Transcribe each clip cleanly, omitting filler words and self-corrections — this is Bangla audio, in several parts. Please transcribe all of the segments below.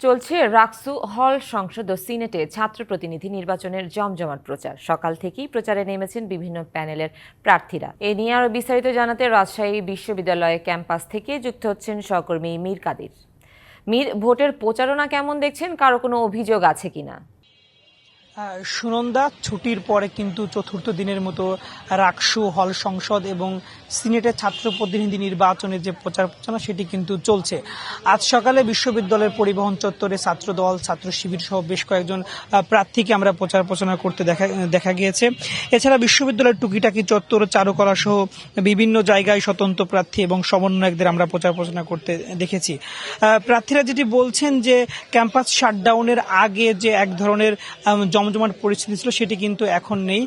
চলছে রাকসু হল সংসদ ও সিনেটে ছাত্র প্রতিনিধি নির্বাচনের জমজমাট প্রচার। সকাল থেকেই প্রচারে নেমেছেন বিভিন্ন প্যানেলের প্রার্থীরা। এ নিয়ে আরো বিস্তারিত জানাতে রাজশাহী বিশ্ববিদ্যালয় ক্যাম্পাস থেকে যুক্ত হচ্ছেন সহকর্মী মীর কাদির। মীর, ভোটের প্রচারণা কেমন দেখছেন? কারো কোনো অভিযোগ আছে কিনা? সুনন্দা, ছুটির পরে কিন্তু চতুর্থ দিনের মতো রাকসু হল সংসদ এবং সিনেটের ছাত্র প্রতিনিধি নির্বাচনের যে প্রচার প্রচারণা সেটি কিন্তু চলছে। আজ সকালে বিশ্ববিদ্যালয়ের পরিবহন চত্বরে ছাত্রদল, ছাত্র শিবির সহ বেশ কয়েকজন প্রার্থীকে আমরা প্রচার প্রচারণা করতে দেখা গিয়েছে। এছাড়া বিশ্ববিদ্যালয়ের টুকিটাকি চত্বর, চারুকলা সহ বিভিন্ন জায়গায় স্বতন্ত্র প্রার্থী এবং সমন্বয়কদের আমরা প্রচার প্রচারণা করতে দেখেছি। প্রার্থীরা যেটি বলছেন যে ক্যাম্পাস শাটডাউনের আগে যে এক ধরনের জমজমাট পরিস্থিতি ছিল সেটি কিন্তু এখন নেই।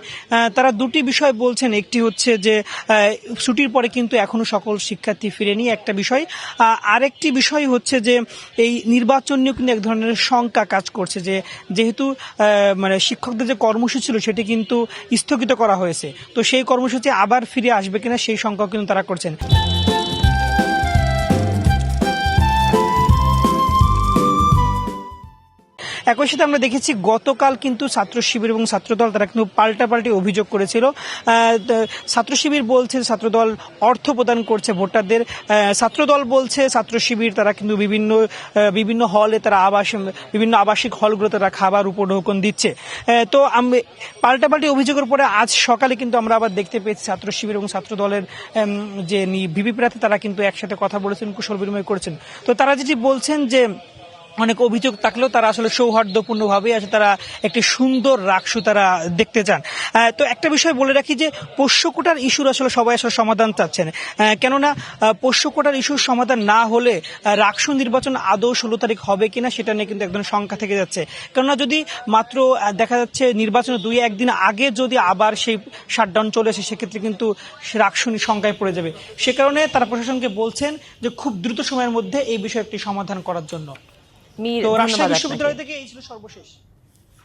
তারা দুটি বিষয় বলছেন, একটি হচ্ছে যে ছুটির পরে কিন্তু এখনো সকল শিক্ষার্থী ফিরেনি একটা বিষয়, আরেকটি বিষয় হচ্ছে যে এই নির্বাচন নিয়ে কিন্তু এক ধরনের শঙ্কা কাজ করছে যে যেহেতু মানে শিক্ষকদের যে কর্মসূচি ছিল সেটি কিন্তু স্থগিত করা হয়েছে, তো সেই কর্মসূচি আবার ফিরে আসবে কিনা সেই শঙ্কা কিন্তু তারা করছেন। একই সাথে আমরা দেখেছি গতকাল কিন্তু ছাত্র শিবির এবং ছাত্রদল তারা কিন্তু পাল্টাপাল্টি অভিযোগ করেছিল। ছাত্র শিবির বলছে ছাত্রদল অর্থ প্রদান করছে ভোটারদের, ছাত্রদল বলছে ছাত্র শিবির তারা কিন্তু বিভিন্ন হলে তারা বিভিন্ন আবাসিক হলগুলোতে তারা খাবার উপঢৌকন দিচ্ছে। তো পাল্টাপাল্টি অভিযোগের পরে আজ সকালে কিন্তু আমরা আবার দেখতে পেয়েছি ছাত্র শিবির এবং ছাত্রদলের যে ভিপি প্রার্থী তারা কিন্তু একসাথে কথা বলেছেন, কুশল বিনিময় করেছেন। তো তারা যেটি বলছেন যে অনেক অভিযোগ থাকলেও তারা আসলে সৌহার্দ্যপূর্ণভাবেই আছে, তারা একটি সুন্দর রাকসু তারা দেখতে চান। তো একটা বিষয় বলে রাখি যে পোষ্য কোটার ইস্যুর আসলে সবাই আসলে সমাধান চাচ্ছেন, কেননা পোষ্য কোটার ইস্যুর সমাধান না হলে রাকসু নির্বাচন আদৌ 16 তারিখ হবে কিনা সেটা নিয়ে কিন্তু একদম শঙ্কা থেকে যাচ্ছে। কেননা যদি মাত্র দেখা যাচ্ছে নির্বাচনের 2-1 দিন আগে যদি আবার সেই শাটডাউন চলে আসে সেক্ষেত্রে কিন্তু রাকসু শঙ্কায় পড়ে যাবে। সে কারণে তারা প্রশাসনকে বলছেন যে খুব দ্রুত সময়ের মধ্যে এই বিষয়ে একটি সমাধান করার জন্য। তো রাজশাহী বিশ্ববিদ্যালয় থেকে এই ছিল সর্বশেষ।